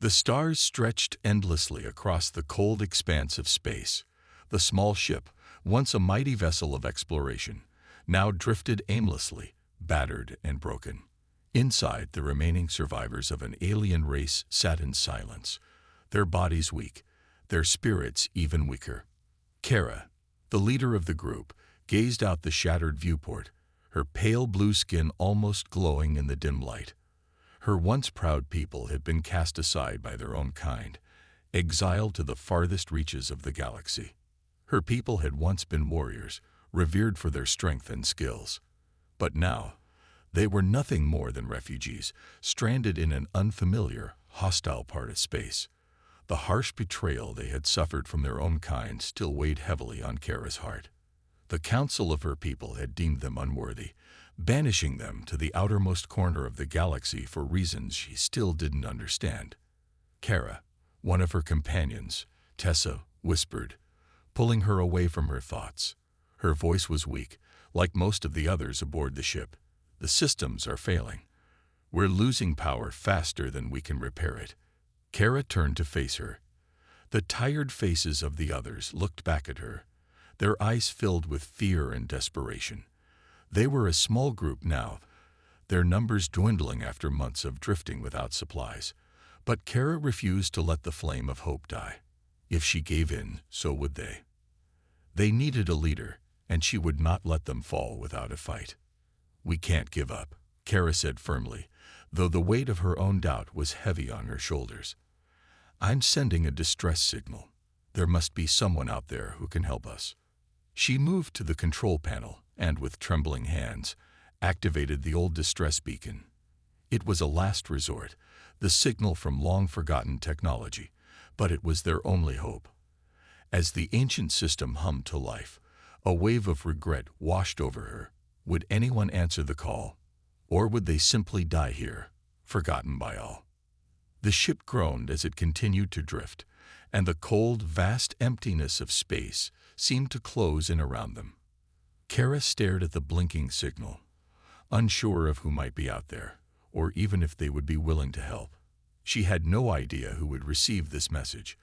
The stars stretched endlessly across the cold expanse of space. The small ship, once a mighty vessel of exploration, now drifted aimlessly, battered and broken. Inside, the remaining survivors of an alien race sat in silence, their bodies weak, their spirits even weaker. Kara, the leader of the group, gazed out the shattered viewport, her pale blue skin almost glowing in the dim light. Her once proud people had been cast aside by their own kind, exiled to the farthest reaches of the galaxy. Her people had once been warriors, revered for their strength and skills. But now, they were nothing more than refugees, stranded in an unfamiliar, hostile part of space. The harsh betrayal they had suffered from their own kind still weighed heavily on Kara's heart. The council of her people had deemed them unworthy, banishing them to the outermost corner of the galaxy for reasons she still didn't understand. Kara, one of her companions, Tessa, whispered, pulling her away from her thoughts. Her voice was weak, like most of the others aboard the ship. The systems are failing. We're losing power faster than we can repair it. Kara turned to face her. The tired faces of the others looked back at her, their eyes filled with fear and desperation. They were a small group now, their numbers dwindling after months of drifting without supplies. But Kara refused to let the flame of hope die. If she gave in, so would they. They needed a leader, and she would not let them fall without a fight. "We can't give up," Kara said firmly, though the weight of her own doubt was heavy on her shoulders. "I'm sending a distress signal. There must be someone out there who can help us." She moved to the control panel and, with trembling hands, activated the old distress beacon. It was a last resort, the signal from long-forgotten technology, but it was their only hope. As the ancient system hummed to life, a wave of regret washed over her. Would anyone answer the call? Or would they simply die here, forgotten by all? The ship groaned as it continued to drift, and the cold, vast emptiness of space seemed to close in around them. Kara stared at the blinking signal, unsure of who might be out there, or even if they would be willing to help. She had no idea who would receive this message,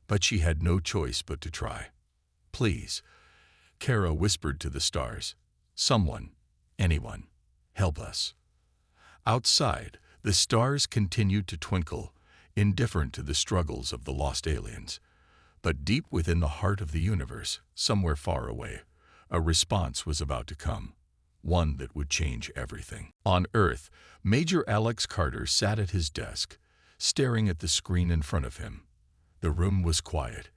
but she had no choice but to try. "Please," Kara whispered to the stars. "Someone, anyone, help us." Outside, the stars continued to twinkle, indifferent to the struggles of the lost aliens. But deep within the heart of the universe, somewhere far away, a response was about to come, one that would change everything. On Earth, Major Alex Carter sat at his desk, staring at the screen in front of him. The room was quiet,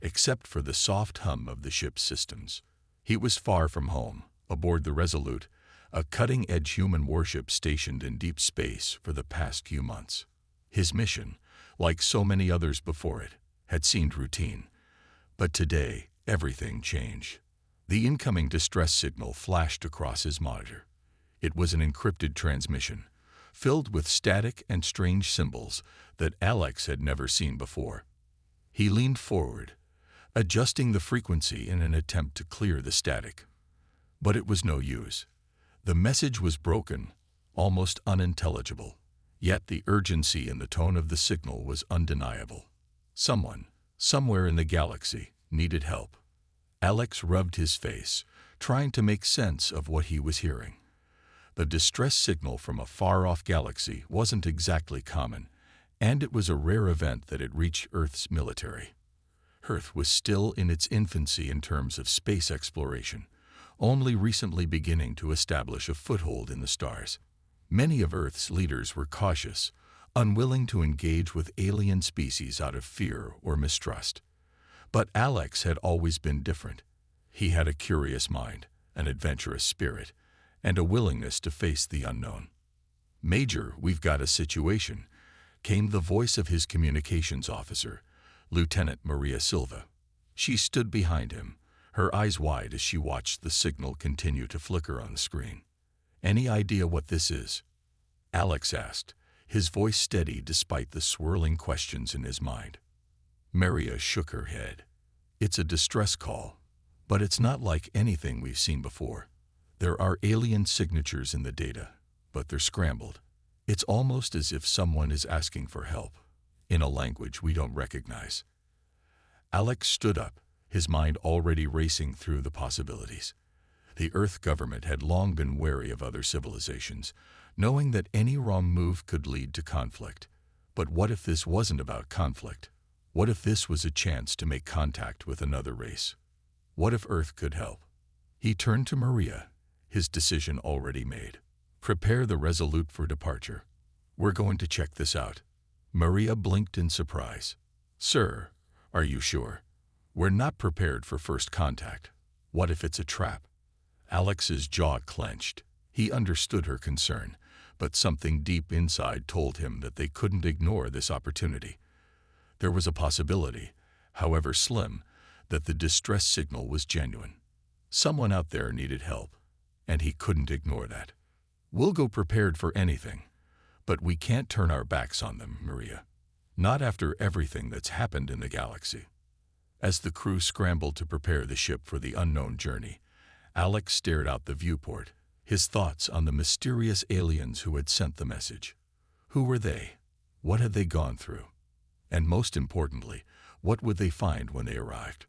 except for the soft hum of the ship's systems. He was far from home, aboard the Resolute, a cutting-edge human warship stationed in deep space for the past few months. His mission, like so many others before it, had seemed routine. But today, everything changed. The incoming distress signal flashed across his monitor. It was an encrypted transmission, filled with static and strange symbols that Alex had never seen before. He leaned forward, adjusting the frequency in an attempt to clear the static. But it was no use. The message was broken, almost unintelligible. Yet the urgency in the tone of the signal was undeniable. Someone, somewhere in the galaxy, needed help. Alex rubbed his face, trying to make sense of what he was hearing. The distress signal from a far-off galaxy wasn't exactly common, and it was a rare event that it reached Earth's military. Earth was still in its infancy in terms of space exploration, only recently beginning to establish a foothold in the stars. Many of Earth's leaders were cautious, unwilling to engage with alien species out of fear or mistrust. But Alex had always been different. He had a curious mind, an adventurous spirit, and a willingness to face the unknown. "Major, we've got a situation," came the voice of his communications officer, Lieutenant Maria Silva. She stood behind him, her eyes wide as she watched the signal continue to flicker on the screen. "Any idea what this is?" Alex asked, his voice steady despite the swirling questions in his mind. Maria shook her head. "It's a distress call, but it's not like anything we've seen before. There are alien signatures in the data, but they're scrambled. It's almost as if someone is asking for help. in a language we don't recognize. Alex stood up, his mind already racing through the possibilities. The Earth government had long been wary of other civilizations, knowing that any wrong move could lead to conflict. But what if this wasn't about conflict? What if this was a chance to make contact with another race? What if Earth could help? He turned to Maria, his decision already made. Prepare the Resolute for departure. We're going to check this out. Maria blinked in surprise. Sir, are you sure? We're not prepared for first contact. What if it's a trap? Alex's jaw clenched. He understood her concern, but something deep inside told him that they couldn't ignore this opportunity. There was a possibility, however slim, that the distress signal was genuine. Someone out there needed help, and he couldn't ignore that. We'll go prepared for anything, but we can't turn our backs on them, Maria. Not after everything that's happened in the galaxy. As the crew scrambled to prepare the ship for the unknown journey, Alex stared out the viewport, his thoughts on the mysterious aliens who had sent the message. Who were they? What had they gone through? And most importantly, what would they find when they arrived?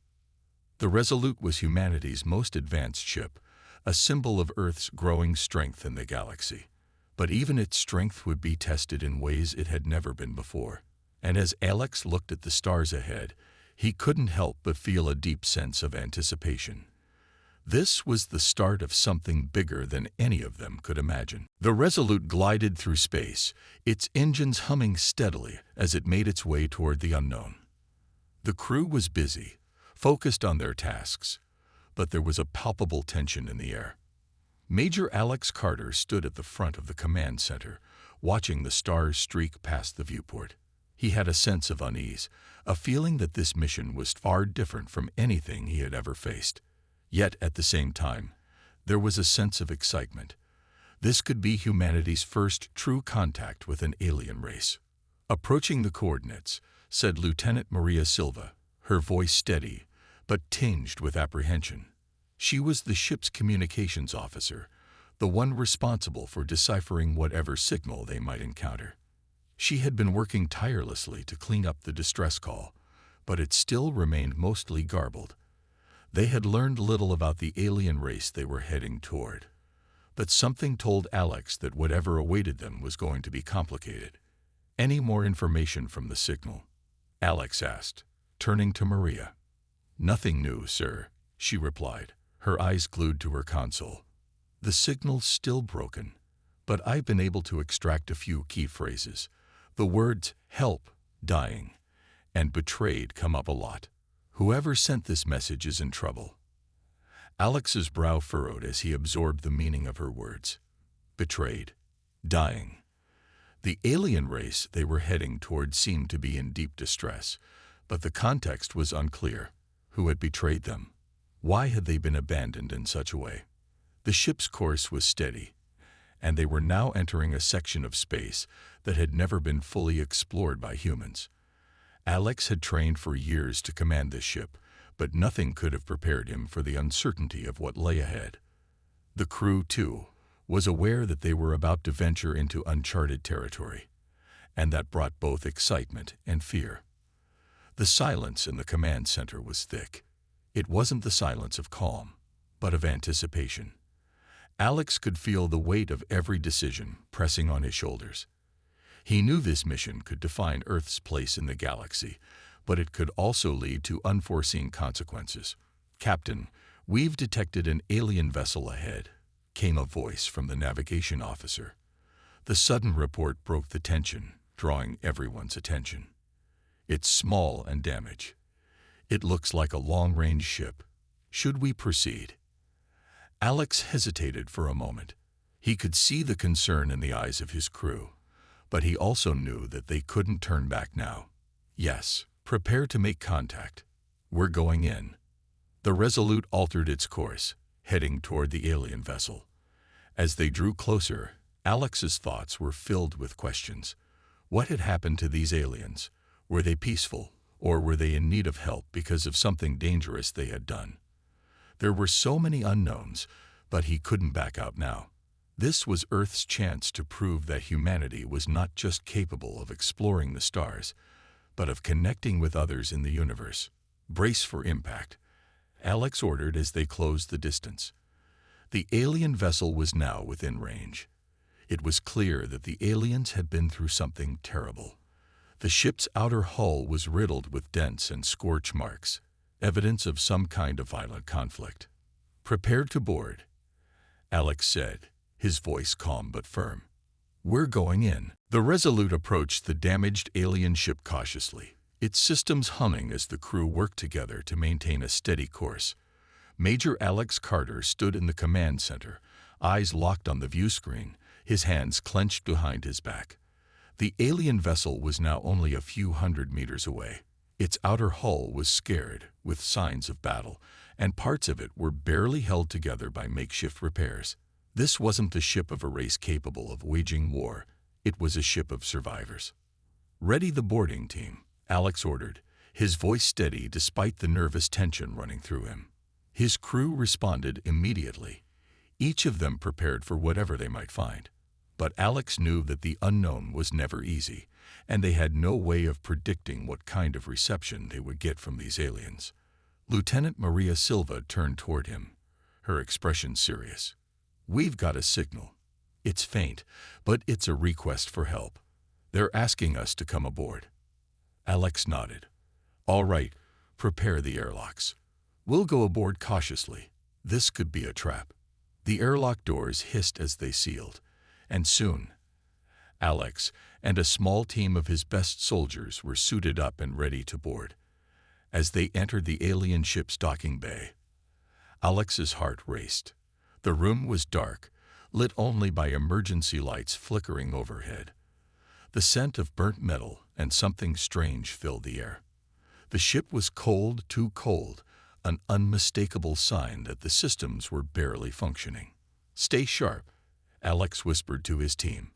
The Resolute was humanity's most advanced ship, a symbol of Earth's growing strength in the galaxy. But even its strength would be tested in ways it had never been before. And as Alex looked at the stars ahead, he couldn't help but feel a deep sense of anticipation. This was the start of something bigger than any of them could imagine. The Resolute glided through space, its engines humming steadily as it made its way toward the unknown. The crew was busy, focused on their tasks, but there was a palpable tension in the air. Major Alex Carter stood at the front of the command center, watching the stars streak past the viewport. He had a sense of unease, a feeling that this mission was far different from anything he had ever faced. Yet, at the same time, there was a sense of excitement. This could be humanity's first true contact with an alien race. Approaching the coordinates, said Lieutenant Maria Silva, her voice steady, but tinged with apprehension. She was the ship's communications officer, the one responsible for deciphering whatever signal they might encounter. She had been working tirelessly to clean up the distress call, but it still remained mostly garbled. They had learned little about the alien race they were heading toward, but something told Alex that whatever awaited them was going to be complicated. Any more information from the signal? Alex asked, turning to Maria. Nothing new, sir, she replied, her eyes glued to her console. The signal's still broken, but I've been able to extract a few key phrases. The words help, dying, and betrayed come up a lot. Whoever sent this message is in trouble. Alex's brow furrowed as he absorbed the meaning of her words. Betrayed, dying. The alien race they were heading toward seemed to be in deep distress, but the context was unclear. Who had betrayed them? Why had they been abandoned in such a way? The ship's course was steady, and they were now entering a section of space that had never been fully explored by humans. Alex had trained for years to command this ship, but nothing could have prepared him for the uncertainty of what lay ahead. The crew, too, was aware that they were about to venture into uncharted territory, and that brought both excitement and fear. The silence in the command center was thick. It wasn't the silence of calm, but of anticipation. Alex could feel the weight of every decision pressing on his shoulders. He knew this mission could define Earth's place in the galaxy, but it could also lead to unforeseen consequences. Captain, we've detected an alien vessel ahead, came a voice from the navigation officer. The sudden report broke the tension, drawing everyone's attention. It's small and damaged. It looks like a long-range ship. Should we proceed? Alex hesitated for a moment. He could see the concern in the eyes of his crew, but he also knew that they couldn't turn back now. Yes, prepare to make contact. We're going in. The Resolute altered its course, heading toward the alien vessel. As they drew closer, Alex's thoughts were filled with questions. What had happened to these aliens? Were they peaceful, or were they in need of help because of something dangerous they had done? There were so many unknowns, but he couldn't back out now. This was Earth's chance to prove that humanity was not just capable of exploring the stars, but of connecting with others in the universe. Brace for impact, Alex ordered as they closed the distance. The alien vessel was now within range. It was clear that the aliens had been through something terrible. The ship's outer hull was riddled with dents and scorch marks, evidence of some kind of violent conflict. "Prepare to board," Alex said, his voice calm but firm. "We're going in." The Resolute approached the damaged alien ship cautiously, its systems humming as the crew worked together to maintain a steady course. Major Alex Carter stood in the command center, eyes locked on the view screen, his hands clenched behind his back. The alien vessel was now only a few hundred meters away. Its outer hull was scarred, with signs of battle, and parts of it were barely held together by makeshift repairs. This wasn't the ship of a race capable of waging war. It was a ship of survivors. "Ready the boarding team," Alex ordered, his voice steady despite the nervous tension running through him. His crew responded immediately, each of them prepared for whatever they might find. But Alex knew that the unknown was never easy, and they had no way of predicting what kind of reception they would get from these aliens. Lieutenant Maria Silva turned toward him, her expression serious. "We've got a signal. It's faint, but it's a request for help. They're asking us to come aboard." Alex nodded. "All right, prepare the airlocks. We'll go aboard cautiously. This could be a trap." The airlock doors hissed as they sealed, and soon, Alex and a small team of his best soldiers were suited up and ready to board. As they entered the alien ship's docking bay, Alex's heart raced. The room was dark, lit only by emergency lights flickering overhead. The scent of burnt metal and something strange filled the air. The ship was cold, too cold, an unmistakable sign that the systems were barely functioning. "Stay sharp," Alex whispered to his team.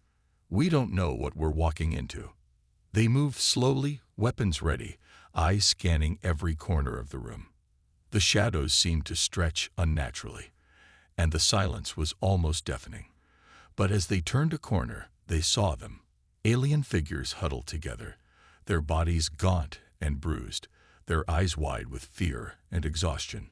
"We don't know what we're walking into." They moved slowly, weapons ready, eyes scanning every corner of the room. The shadows seemed to stretch unnaturally, and the silence was almost deafening. But as they turned a corner, they saw them, alien figures huddled together, their bodies gaunt and bruised, their eyes wide with fear and exhaustion.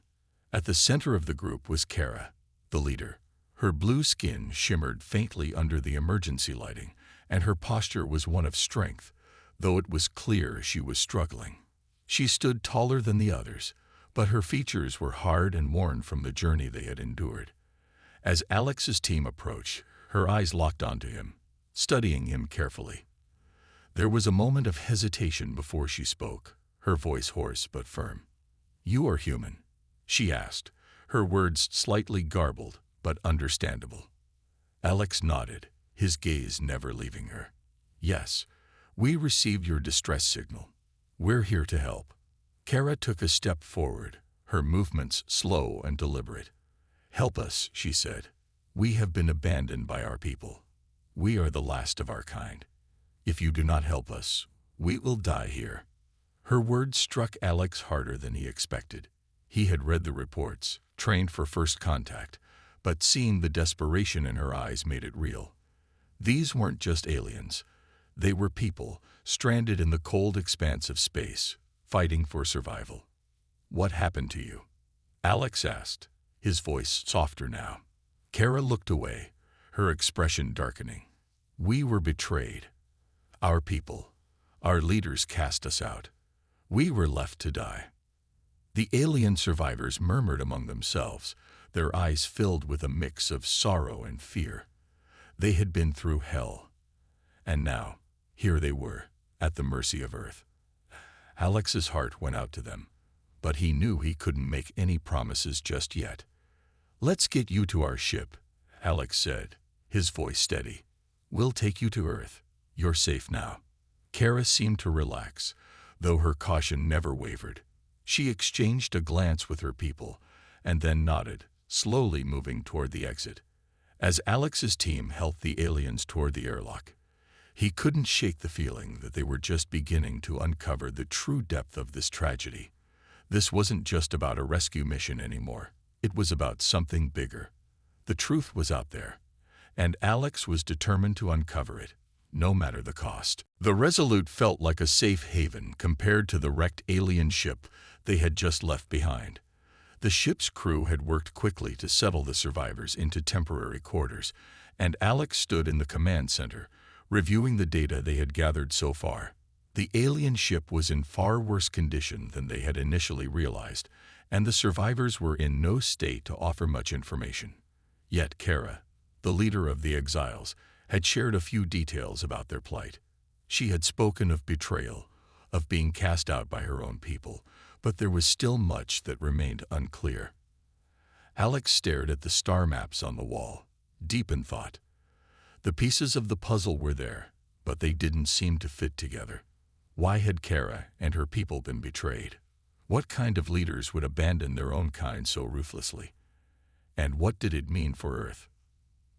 At the center of the group was Kara, the leader. Her blue skin shimmered faintly under the emergency lighting, and her posture was one of strength, though it was clear she was struggling. She stood taller than the others, but her features were hard and worn from the journey they had endured. As Alex's team approached, her eyes locked onto him, studying him carefully. There was a moment of hesitation before she spoke, her voice hoarse but firm. "You are human?" she asked, her words slightly garbled but understandable. Alex nodded, his gaze never leaving her. "Yes, we received your distress signal. We're here to help." Kara took a step forward, her movements slow and deliberate. "Help us," she said. "We have been abandoned by our people. We are the last of our kind. If you do not help us, we will die here." Her words struck Alex harder than he expected. He had read the reports, trained for first contact, but seeing the desperation in her eyes made it real. These weren't just aliens. They were people, stranded in the cold expanse of space, fighting for survival. "What happened to you?" Alex asked, his voice softer now. Kara looked away, her expression darkening. "We were betrayed. Our people, our leaders cast us out. We were left to die." The alien survivors murmured among themselves, their eyes filled with a mix of sorrow and fear. They had been through hell, and now, here they were, at the mercy of Earth. Alex's heart went out to them, but he knew he couldn't make any promises just yet. "Let's get you to our ship," Alex said, his voice steady. "We'll take you to Earth. You're safe now." Kara seemed to relax, though her caution never wavered. She exchanged a glance with her people, and then nodded, slowly moving toward the exit. As Alex's team helped the aliens toward the airlock, he couldn't shake the feeling that they were just beginning to uncover the true depth of this tragedy. This wasn't just about a rescue mission anymore. It was about something bigger. The truth was out there, and Alex was determined to uncover it, no matter the cost. The Resolute felt like a safe haven compared to the wrecked alien ship they had just left behind. The ship's crew had worked quickly to settle the survivors into temporary quarters, and Alex stood in the command center, reviewing the data they had gathered so far. The alien ship was in far worse condition than they had initially realized, and the survivors were in no state to offer much information. Yet Kara, the leader of the exiles, had shared a few details about their plight. She had spoken of betrayal, of being cast out by her own people, but there was still much that remained unclear. Alex stared at the star maps on the wall, deep in thought. The pieces of the puzzle were there, but they didn't seem to fit together. Why had Kara and her people been betrayed? What kind of leaders would abandon their own kind so ruthlessly? And what did it mean for Earth?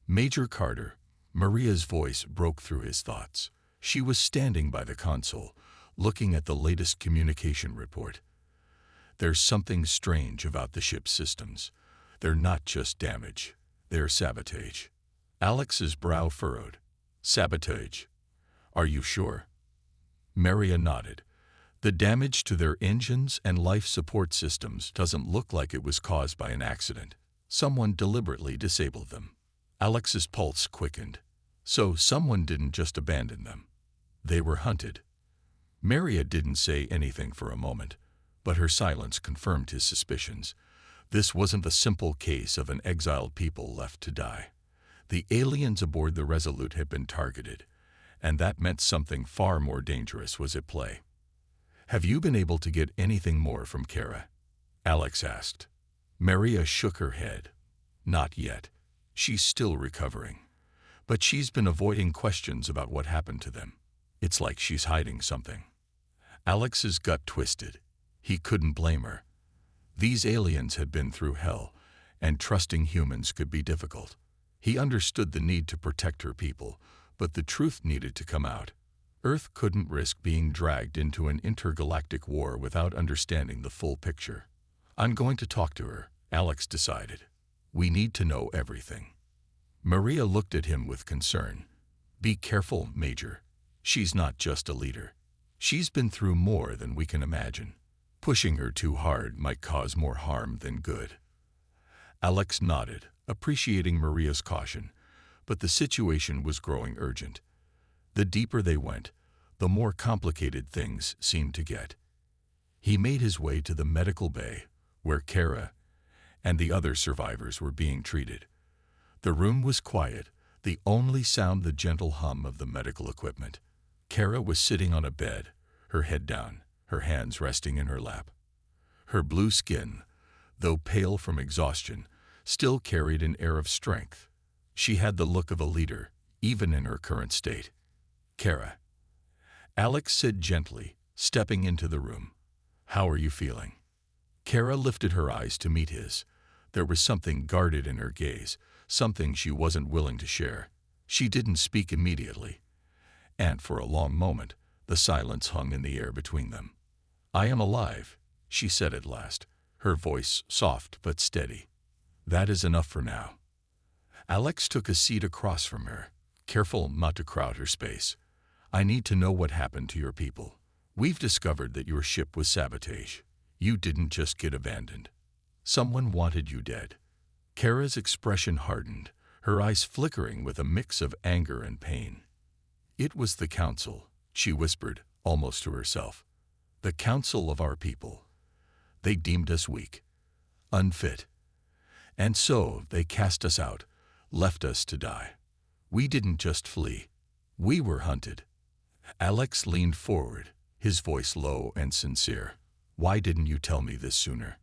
Major Carter, Maria's voice broke through his thoughts. She was standing by the console, looking at the latest communication report. There's something strange about the ship's systems. They're not just damage, they're sabotage. Alex's brow furrowed. Sabotage? Are you sure? Maria nodded. The damage to their engines and life support systems doesn't look like it was caused by an accident. Someone deliberately disabled them. Alex's pulse quickened. So someone didn't just abandon them. They were hunted. Maria didn't say anything for a moment, but her silence confirmed his suspicions. This wasn't a simple case of an exiled people left to die. The aliens aboard the Resolute had been targeted, and that meant something far more dangerous was at play. Have you been able to get anything more from Kara? Alex asked. Maria shook her head. Not yet. She's still recovering. But she's been avoiding questions about what happened to them. It's like she's hiding something. Alex's gut twisted. He couldn't blame her. These aliens had been through hell, and trusting humans could be difficult. He understood the need to protect her people, but the truth needed to come out. Earth couldn't risk being dragged into an intergalactic war without understanding the full picture. I'm going to talk to her, Alex decided. We need to know everything. Maria looked at him with concern. Be careful, Major. She's not just a leader. She's been through more than we can imagine. Pushing her too hard might cause more harm than good. Alex nodded, appreciating Maria's caution, but the situation was growing urgent. The deeper they went, the more complicated things seemed to get. He made his way to the medical bay, where Kara and the other survivors were being treated. The room was quiet, the only sound the gentle hum of the medical equipment. Kara was sitting on a bed, her head down, her hands resting in her lap. Her blue skin, though pale from exhaustion, still carried an air of strength. She had the look of a leader, even in her current state. Kara. Alex said gently, stepping into the room. How are you feeling? Kara lifted her eyes to meet his. There was something guarded in her gaze, something she wasn't willing to share. She didn't speak immediately, and for a long moment, the silence hung in the air between them. I am alive, she said at last, her voice soft but steady. That is enough for now. Alex took a seat across from her, careful not to crowd her space. I need to know what happened to your people. We've discovered that your ship was sabotage. You didn't just get abandoned. Someone wanted you dead. Kara's expression hardened, her eyes flickering with a mix of anger and pain. It was the council, she whispered, almost to herself. The council of our people. They deemed us weak, unfit. And so they cast us out, left us to die. We didn't just flee. We were hunted. Alex leaned forward, his voice low and sincere. Why didn't you tell me this sooner?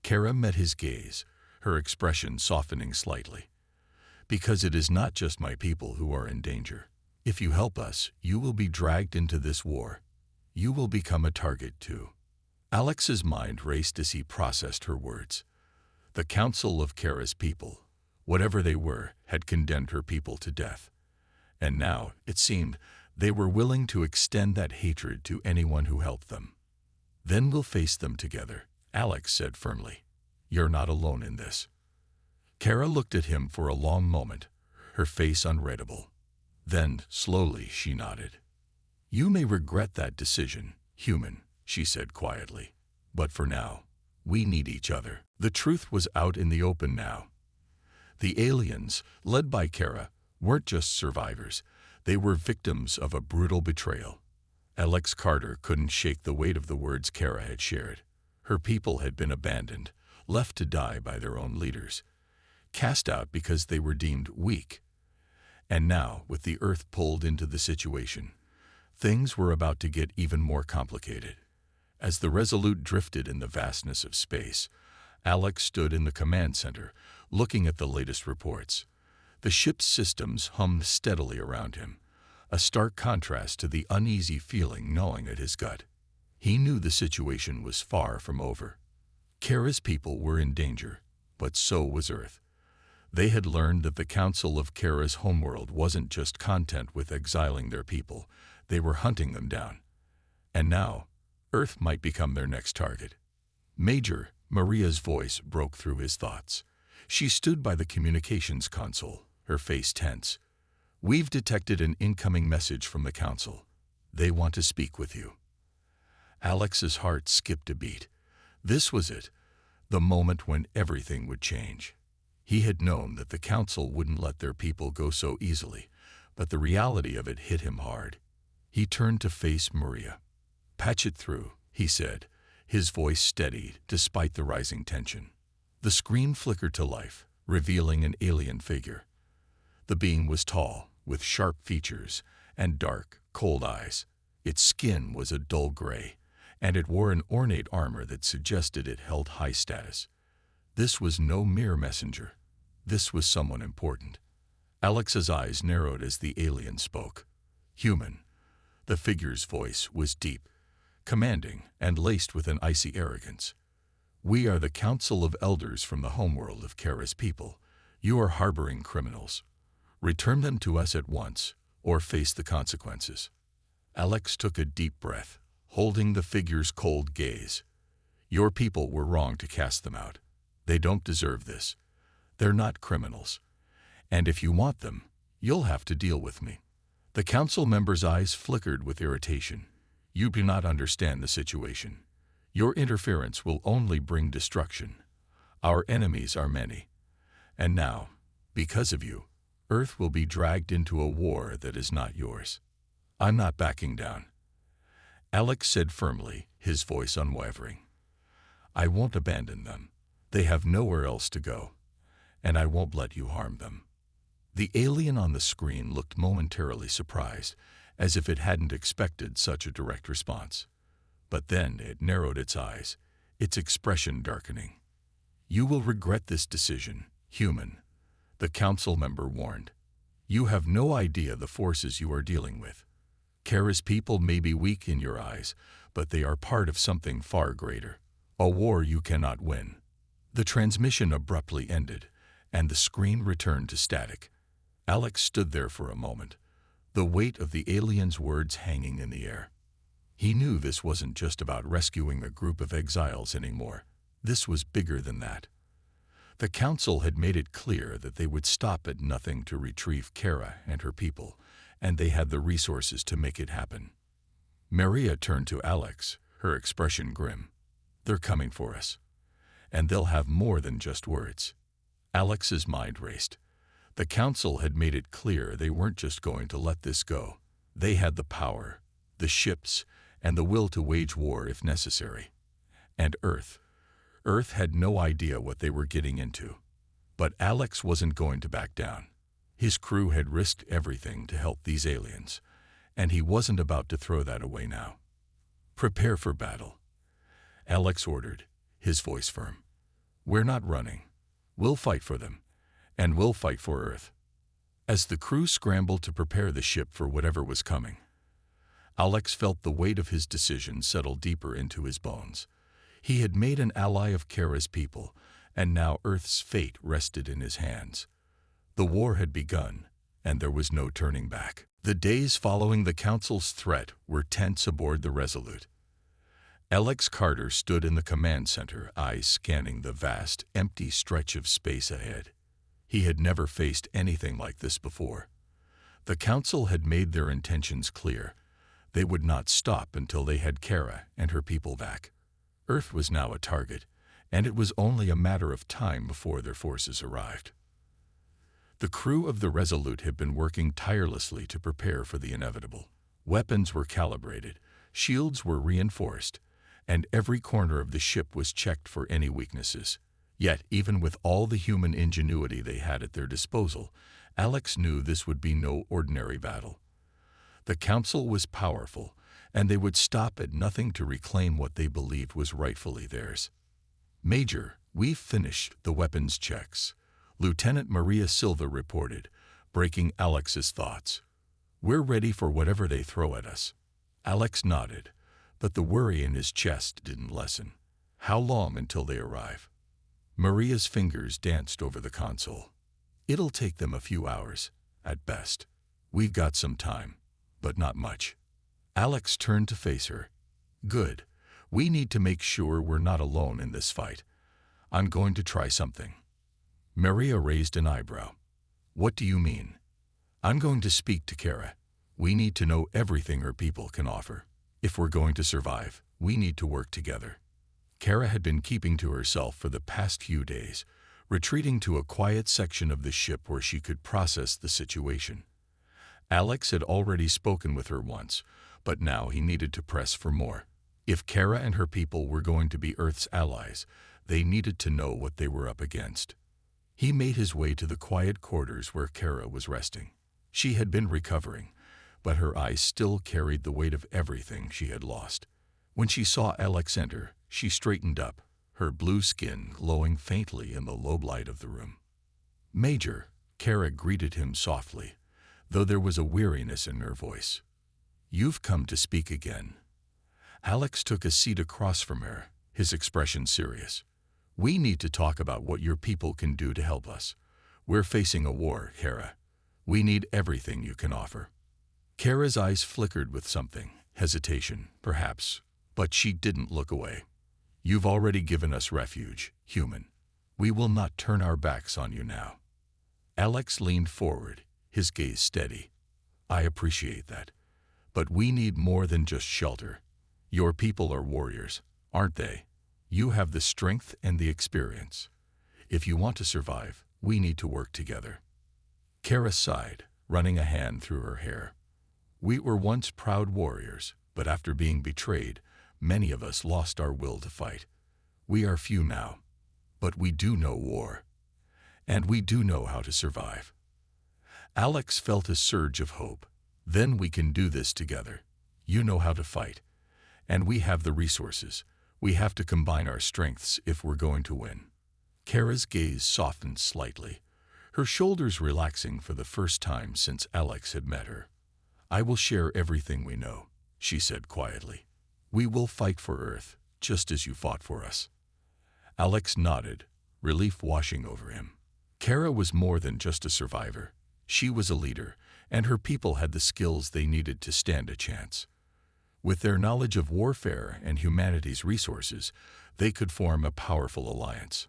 Kara met his gaze, her expression softening slightly. Because it is not just my people who are in danger. If you help us, you will be dragged into this war. You will become a target too. Alex's mind raced as he processed her words. The council of Kara's people, whatever they were, had condemned her people to death. And now, it seemed, they were willing to extend that hatred to anyone who helped them. Then we'll face them together, Alex said firmly. You're not alone in this. Kara looked at him for a long moment, her face unreadable. Then, slowly, she nodded. "You may regret that decision, human," she said quietly. "But for now, we need each other." The truth was out in the open now. The aliens, led by Kara, weren't just survivors. They were victims of a brutal betrayal. Alex Carter couldn't shake the weight of the words Kara had shared. Her people had been abandoned, left to die by their own leaders, cast out because they were deemed weak. And now, with the Earth pulled into the situation, things were about to get even more complicated. As the Resolute drifted in the vastness of space, Alex stood in the command center, looking at the latest reports. The ship's systems hummed steadily around him, a stark contrast to the uneasy feeling gnawing at his gut. He knew the situation was far from over. Kara's people were in danger, but so was Earth. They had learned that the Council of Kara's homeworld wasn't just content with exiling their people, they were hunting them down. And now, Earth might become their next target. Major, Maria's voice broke through his thoughts. She stood by the communications console, her face tense. "We've detected an incoming message from the Council. They want to speak with you." Alex's heart skipped a beat. This was it, the moment when everything would change. He had known that the Council wouldn't let their people go so easily, but the reality of it hit him hard. He turned to face Maria. "Patch it through," he said, his voice steady despite the rising tension. The screen flickered to life, revealing an alien figure. The being was tall, with sharp features and dark, cold eyes. Its skin was a dull gray, and it wore an ornate armor that suggested it held high status. This was no mere messenger. This was someone important. Alex's eyes narrowed as the alien spoke. "Human." The figure's voice was deep, commanding, and laced with an icy arrogance. "We are the Council of Elders from the homeworld of Kara's people. You are harboring criminals. Return them to us at once, or face the consequences." Alex took a deep breath, holding the figure's cold gaze. "Your people were wrong to cast them out. They don't deserve this. They're not criminals. And if you want them, you'll have to deal with me." The council member's eyes flickered with irritation. "You do not understand the situation. Your interference will only bring destruction. Our enemies are many. And now, because of you, Earth will be dragged into a war that is not yours. I'm not backing down." Alex said firmly, his voice unwavering. "I won't abandon them. They have nowhere else to go. And I won't let you harm them." The alien on the screen looked momentarily surprised, as if it hadn't expected such a direct response. But then it narrowed its eyes, its expression darkening. "You will regret this decision, human," the council member warned. "You have no idea the forces you are dealing with. Kara's people may be weak in your eyes, but they are part of something far greater, a war you cannot win." The transmission abruptly ended, and the screen returned to static. Alex stood there for a moment, the weight of the alien's words hanging in the air. He knew this wasn't just about rescuing a group of exiles anymore. This was bigger than that. The council had made it clear that they would stop at nothing to retrieve Kara and her people, and they had the resources to make it happen. Maria turned to Alex, her expression grim. "They're coming for us. And they'll have more than just words." Alex's mind raced. The council had made it clear they weren't just going to let this go. They had the power, the ships, and the will to wage war if necessary. And Earth had no idea what they were getting into. But Alex wasn't going to back down. His crew had risked everything to help these aliens, and he wasn't about to throw that away now. "Prepare for battle," Alex ordered, his voice firm. "We're not running. We'll fight for them, and we'll fight for Earth." As the crew scrambled to prepare the ship for whatever was coming, Alex felt the weight of his decision settle deeper into his bones. He had made an ally of Kara's people, and now Earth's fate rested in his hands. The war had begun, and there was no turning back. The days following the Council's threat were tense aboard the Resolute. Alex Carter stood in the command center, eyes scanning the vast, empty stretch of space ahead. He had never faced anything like this before. The Council had made their intentions clear. They would not stop until they had Kara and her people back. Earth was now a target, and it was only a matter of time before their forces arrived. The crew of the Resolute had been working tirelessly to prepare for the inevitable. Weapons were calibrated, shields were reinforced, and every corner of the ship was checked for any weaknesses. Yet, even with all the human ingenuity they had at their disposal, Alex knew this would be no ordinary battle. The Council was powerful, and they would stop at nothing to reclaim what they believed was rightfully theirs. "Major, we've finished the weapons checks," Lieutenant Maria Silva reported, breaking Alex's thoughts. "We're ready for whatever they throw at us." Alex nodded, but the worry in his chest didn't lessen. How long until they arrive? Maria's fingers danced over the console. "It'll take them a few hours, at best. We've got some time, but not much." Alex turned to face her. "Good. We need to make sure we're not alone in this fight. I'm going to try something." Maria raised an eyebrow. "What do you mean?" "I'm going to speak to Kara. We need to know everything her people can offer. If we're going to survive, we need to work together." Kara had been keeping to herself for the past few days, retreating to a quiet section of the ship where she could process the situation. Alex had already spoken with her once, but now he needed to press for more. If Kara and her people were going to be Earth's allies, they needed to know what they were up against. He made his way to the quiet quarters where Kara was resting. She had been recovering, but her eyes still carried the weight of everything she had lost. When she saw Alex enter, she straightened up, her blue skin glowing faintly in the low light of the room. "Major," Kara greeted him softly, though there was a weariness in her voice. "You've come to speak again." Alex took a seat across from her, his expression serious. "We need to talk about what your people can do to help us. We're facing a war, Kara. We need everything you can offer." Kara's eyes flickered with something, hesitation, perhaps, but she didn't look away. "You've already given us refuge, human. We will not turn our backs on you now." Alex leaned forward, his gaze steady. "I appreciate that. But we need more than just shelter. Your people are warriors, aren't they? You have the strength and the experience. If you want to survive, we need to work together." Kara sighed, running a hand through her hair. "We were once proud warriors, but after being betrayed, many of us lost our will to fight. We are few now, but we do know war. And we do know how to survive." Alex felt a surge of hope. "Then we can do this together. You know how to fight. And we have the resources. We have to combine our strengths if we're going to win." Kara's gaze softened slightly, her shoulders relaxing for the first time since Alex had met her. "I will share everything we know," she said quietly. "We will fight for Earth, just as you fought for us." Alex nodded, relief washing over him. Kara was more than just a survivor. She was a leader, and her people had the skills they needed to stand a chance. With their knowledge of warfare and humanity's resources, they could form a powerful alliance.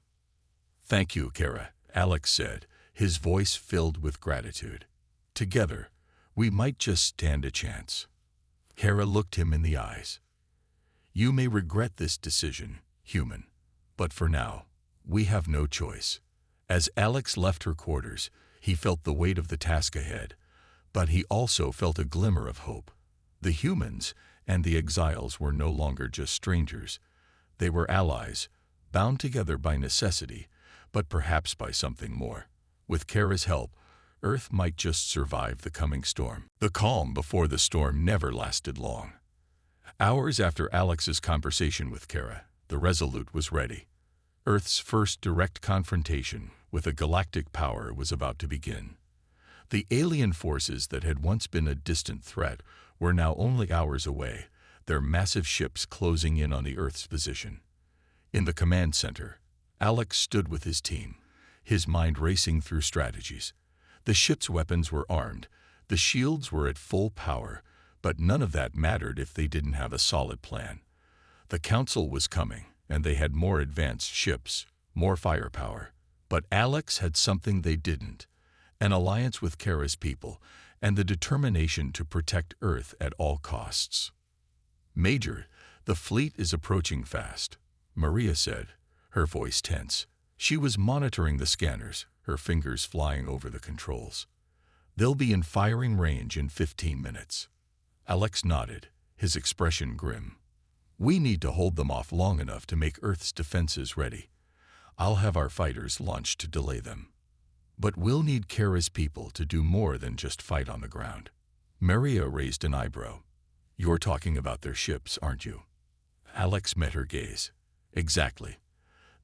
"Thank you, Kara," Alex said, his voice filled with gratitude. "Together, we might just stand a chance." Kara looked him in the eyes. "You may regret this decision, human, but for now, we have no choice." As Alex left her quarters, he felt the weight of the task ahead, but he also felt a glimmer of hope. The humans and the exiles were no longer just strangers. They were allies, bound together by necessity, but perhaps by something more. With Kara's help, Earth might just survive the coming storm. The calm before the storm never lasted long. Hours after Alex's conversation with Kara, the Resolute was ready. Earth's first direct confrontation with a galactic power was about to begin. The alien forces that had once been a distant threat were now only hours away, their massive ships closing in on the Earth's position. In the command center, Alex stood with his team, his mind racing through strategies. The ship's weapons were armed, the shields were at full power, but none of that mattered if they didn't have a solid plan. The Council was coming, and they had more advanced ships, more firepower. But Alex had something they didn't: an alliance with Kara's people, and the determination to protect Earth at all costs. "Major, the fleet is approaching fast," Maria said, her voice tense. She was monitoring the scanners, her fingers flying over the controls. "They'll be in firing range in 15 minutes. Alex nodded, his expression grim. "We need to hold them off long enough to make Earth's defenses ready. I'll have our fighters launched to delay them. But we'll need Kara's people to do more than just fight on the ground." Maria raised an eyebrow. "You're talking about their ships, aren't you?" Alex met her gaze. "Exactly.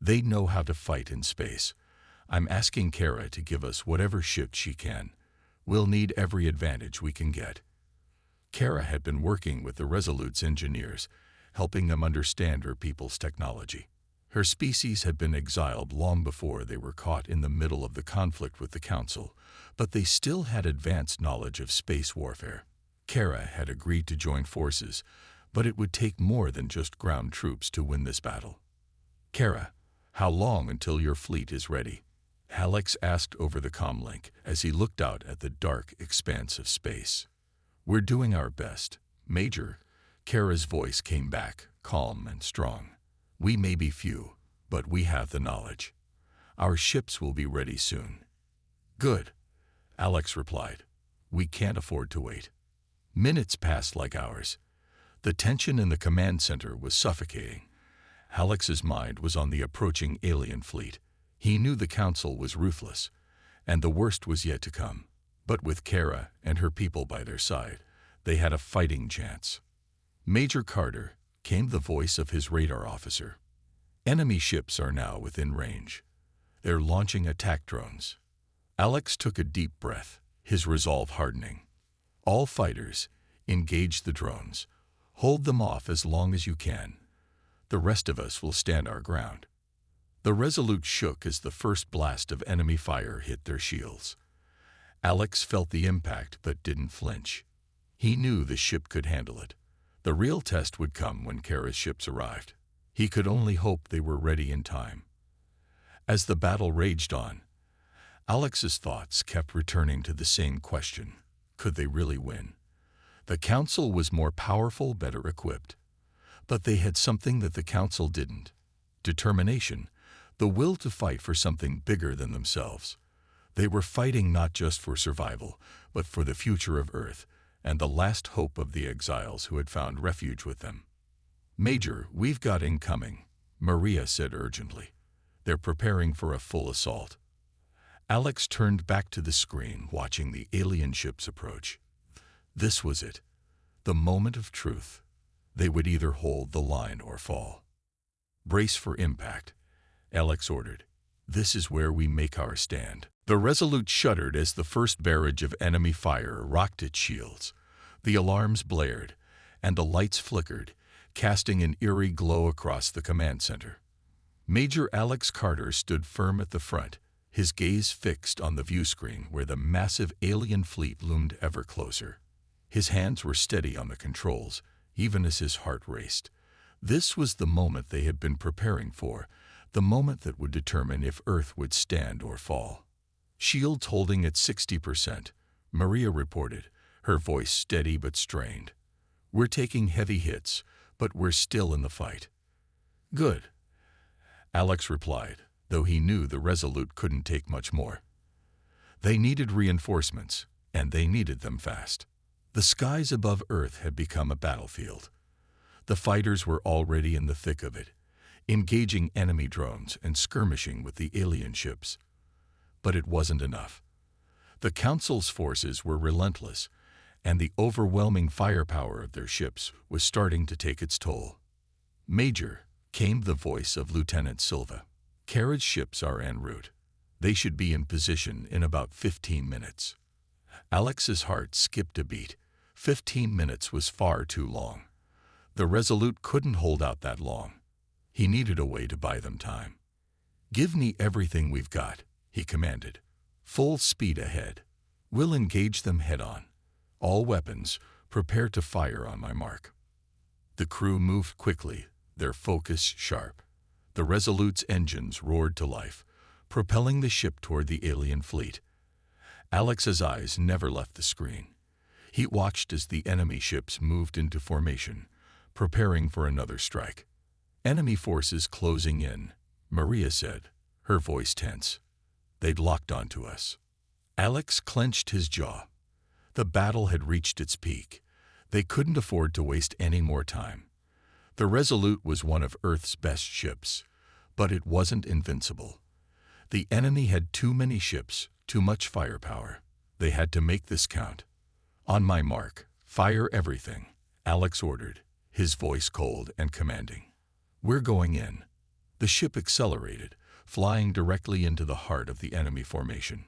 They know how to fight in space. I'm asking Kara to give us whatever ship she can. We'll need every advantage we can get." Kara had been working with the Resolute's engineers, helping them understand her people's technology. Her species had been exiled long before they were caught in the middle of the conflict with the Council, but they still had advanced knowledge of space warfare. Kara had agreed to join forces, but it would take more than just ground troops to win this battle. "Kara, how long until your fleet is ready?" Alex asked over the comlink as he looked out at the dark expanse of space. "We're doing our best, Major." Kara's voice came back, calm and strong. "We may be few, but we have the knowledge. Our ships will be ready soon." "Good," Alex replied. "We can't afford to wait." Minutes passed like hours. The tension in the command center was suffocating. Alex's mind was on the approaching alien fleet. He knew the Council was ruthless, and the worst was yet to come. But with Kara and her people by their side, they had a fighting chance. "Major Carter," came the voice of his radar officer. "Enemy ships are now within range. They're launching attack drones." Alex took a deep breath, his resolve hardening. "All fighters, engage the drones. Hold them off as long as you can. The rest of us will stand our ground." The Resolute shook as the first blast of enemy fire hit their shields. Alex felt the impact but didn't flinch. He knew the ship could handle it. The real test would come when Kara's ships arrived. He could only hope they were ready in time. As the battle raged on, Alex's thoughts kept returning to the same question: could they really win? The Council was more powerful, better equipped. But they had something that the Council didn't: determination, the will to fight for something bigger than themselves. They were fighting not just for survival, but for the future of Earth and the last hope of the exiles who had found refuge with them. "Major, we've got incoming," Maria said urgently. "They're preparing for a full assault." Alex turned back to the screen, watching the alien ships approach. This was it, the moment of truth. They would either hold the line or fall. "Brace for impact," Alex ordered. "This is where we make our stand." The Resolute shuddered as the first barrage of enemy fire rocked its shields. The alarms blared, and the lights flickered, casting an eerie glow across the command center. Major Alex Carter stood firm at the front, his gaze fixed on the view screen where the massive alien fleet loomed ever closer. His hands were steady on the controls, even as his heart raced. This was the moment they had been preparing for, the moment that would determine if Earth would stand or fall. "Shields holding at 60%, Maria reported, her voice steady but strained. "We're taking heavy hits, but we're still in the fight." "Good," Alex replied, though he knew the Resolute couldn't take much more. They needed reinforcements, and they needed them fast. The skies above Earth had become a battlefield. The fighters were already in the thick of it, engaging enemy drones and skirmishing with the alien ships. But it wasn't enough. The Council's forces were relentless, and the overwhelming firepower of their ships was starting to take its toll. "Major," came the voice of Lieutenant Silva. "Kara's ships are en route. They should be in position in about 15 minutes. Alex's heart skipped a beat. 15 minutes was far too long. The Resolute couldn't hold out that long. He needed a way to buy them time. "Give me everything we've got," he commanded. "Full speed ahead. We'll engage them head-on. All weapons, prepare to fire on my mark." The crew moved quickly, their focus sharp. The Resolute's engines roared to life, propelling the ship toward the alien fleet. Alex's eyes never left the screen. He watched as the enemy ships moved into formation, preparing for another strike. "Enemy forces closing in," Maria said, her voice tense. "They'd locked onto us." Alex clenched his jaw. The battle had reached its peak. They couldn't afford to waste any more time. The Resolute was one of Earth's best ships, but it wasn't invincible. The enemy had too many ships, too much firepower. They had to make this count. "On my mark, fire everything," Alex ordered, his voice cold and commanding. "We're going in." The ship accelerated, flying directly into the heart of the enemy formation.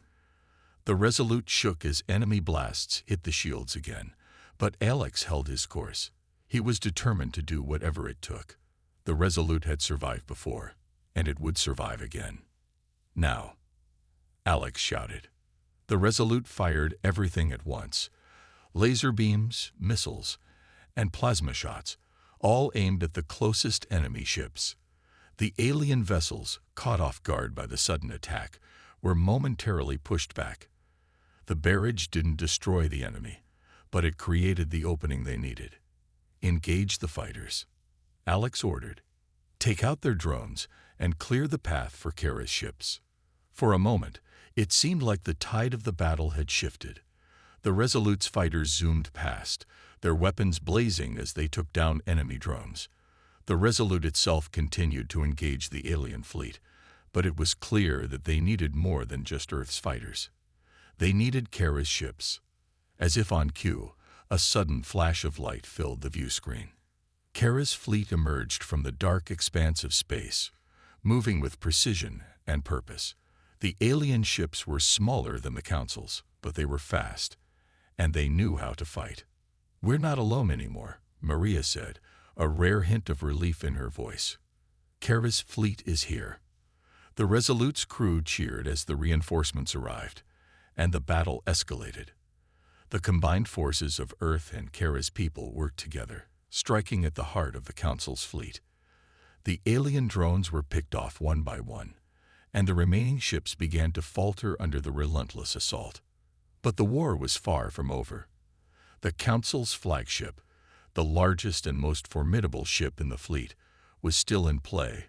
The Resolute shook as enemy blasts hit the shields again, but Alex held his course. He was determined to do whatever it took. The Resolute had survived before, and it would survive again. "Now," Alex shouted. The Resolute fired everything at once. Laser beams, missiles, and plasma shots, all aimed at the closest enemy ships. The alien vessels, caught off guard by the sudden attack, were momentarily pushed back. The barrage didn't destroy the enemy, but it created the opening they needed. "Engage the fighters," Alex ordered. "Take out their drones and clear the path for Kara's ships." For a moment, it seemed like the tide of the battle had shifted. The Resolute's fighters zoomed past, their weapons blazing as they took down enemy drones. The Resolute itself continued to engage the alien fleet, but it was clear that they needed more than just Earth's fighters. They needed Kara's ships. As if on cue, a sudden flash of light filled the view screen. Kara's fleet emerged from the dark expanse of space, moving with precision and purpose. The alien ships were smaller than the Council's, but they were fast, and they knew how to fight. "We're not alone anymore," Maria said, a rare hint of relief in her voice. "Kara's fleet is here." The Resolute's crew cheered as the reinforcements arrived, and the battle escalated. The combined forces of Earth and Kara's people worked together, striking at the heart of the Council's fleet. The alien drones were picked off one by one, and the remaining ships began to falter under the relentless assault. But the war was far from over. The Council's flagship, the largest and most formidable ship in the fleet, was still in play,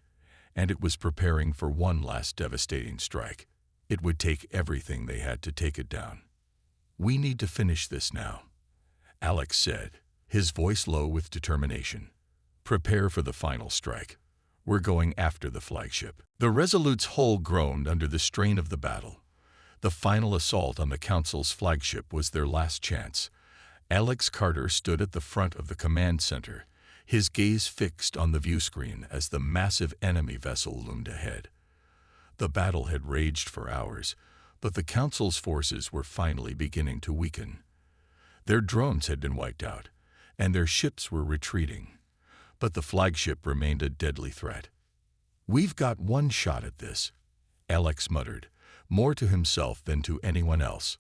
and it was preparing for one last devastating strike. It would take everything they had to take it down. "We need to finish this now," Alex said, his voice low with determination. "Prepare for the final strike. We're going after the flagship." The Resolute's hull groaned under the strain of the battle. The final assault on the Council's flagship was their last chance. Alex Carter stood at the front of the command center, his gaze fixed on the view screen as the massive enemy vessel loomed ahead. The battle had raged for hours, but the Council's forces were finally beginning to weaken. Their drones had been wiped out, and their ships were retreating, but the flagship remained a deadly threat. "We've got one shot at this," Alex muttered, more to himself than to anyone else.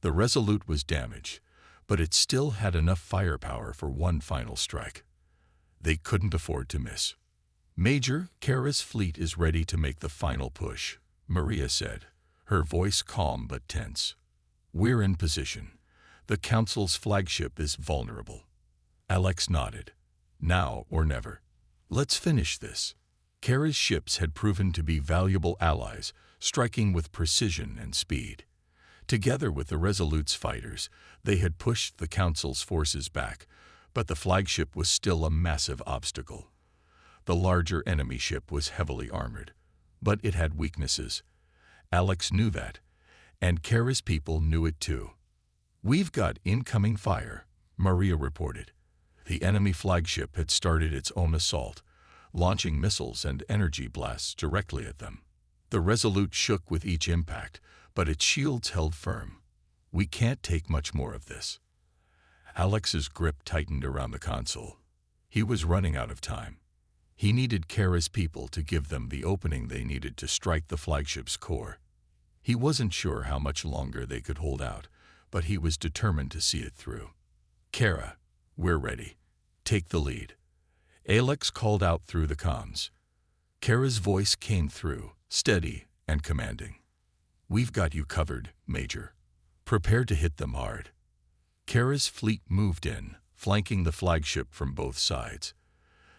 The Resolute was damaged, but it still had enough firepower for one final strike. They couldn't afford to miss. "Major, Kara's fleet is ready to make the final push," Maria said, her voice calm but tense. "We're in position. The Council's flagship is vulnerable." Alex nodded. "Now or never. Let's finish this." Kara's ships had proven to be valuable allies, striking with precision and speed. Together with the Resolute's fighters, they had pushed the Council's forces back, but the flagship was still a massive obstacle. The larger enemy ship was heavily armored, but it had weaknesses. Alex knew that, and Kara's people knew it too. "We've got incoming fire," Maria reported. The enemy flagship had started its own assault, launching missiles and energy blasts directly at them. The Resolute shook with each impact, but its shields held firm. "We can't take much more of this." Alex's grip tightened around the console. He was running out of time. He needed Kara's people to give them the opening they needed to strike the flagship's core. He wasn't sure how much longer they could hold out, but he was determined to see it through. "Kara, we're ready. Take the lead," Alex called out through the comms. Kara's voice came through, steady and commanding. "We've got you covered, Major. Prepare to hit them hard." Kara's fleet moved in, flanking the flagship from both sides.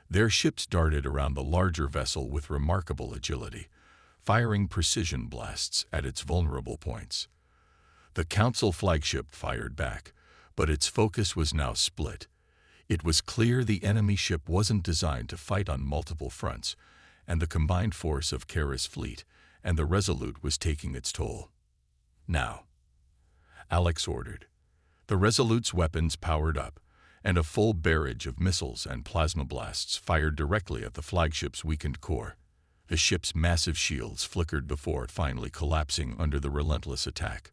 Their ships darted around the larger vessel with remarkable agility, firing precision blasts at its vulnerable points. The Council flagship fired back, but its focus was now split. It was clear the enemy ship wasn't designed to fight on multiple fronts, and the combined force of Kara's fleet and the Resolute was taking its toll. "Now," Alex ordered. The Resolute's weapons powered up, and a full barrage of missiles and plasma blasts fired directly at the flagship's weakened core. The ship's massive shields flickered before it finally collapsing under the relentless attack.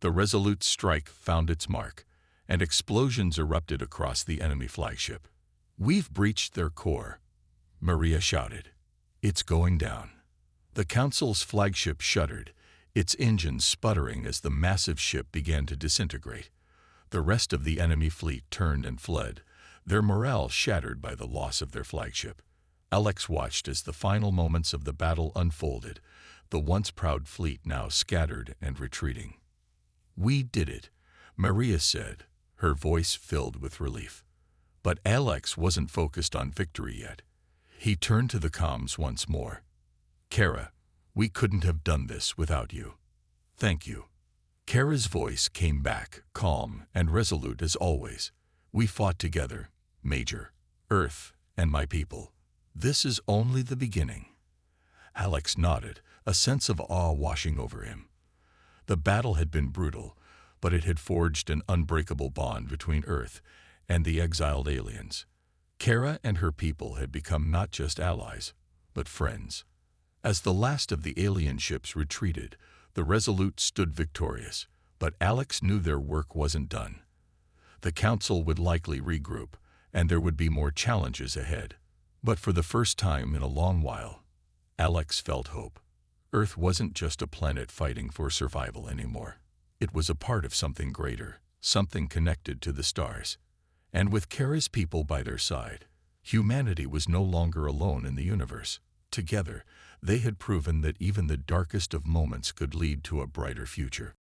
The Resolute's strike found its mark, and explosions erupted across the enemy flagship. "We've breached their core," Maria shouted. "It's going down." The Council's flagship shuddered, its engines sputtering as the massive ship began to disintegrate. The rest of the enemy fleet turned and fled, their morale shattered by the loss of their flagship. Alex watched as the final moments of the battle unfolded, the once proud fleet now scattered and retreating. "We did it," Maria said, her voice filled with relief. But Alex wasn't focused on victory yet. He turned to the comms once more. "Kara, we couldn't have done this without you. Thank you." Kara's voice came back, calm and resolute as always. "We fought together, Major, Earth, and my people. This is only the beginning." Alex nodded, a sense of awe washing over him. The battle had been brutal, but it had forged an unbreakable bond between Earth and the exiled aliens. Kara and her people had become not just allies, but friends. As the last of the alien ships retreated, the Resolute stood victorious, but Alex knew their work wasn't done. The Council would likely regroup, and there would be more challenges ahead. But for the first time in a long while, Alex felt hope. Earth wasn't just a planet fighting for survival anymore. It was a part of something greater, something connected to the stars. And with Kara's people by their side, humanity was no longer alone in the universe. Together, they had proven that even the darkest of moments could lead to a brighter future.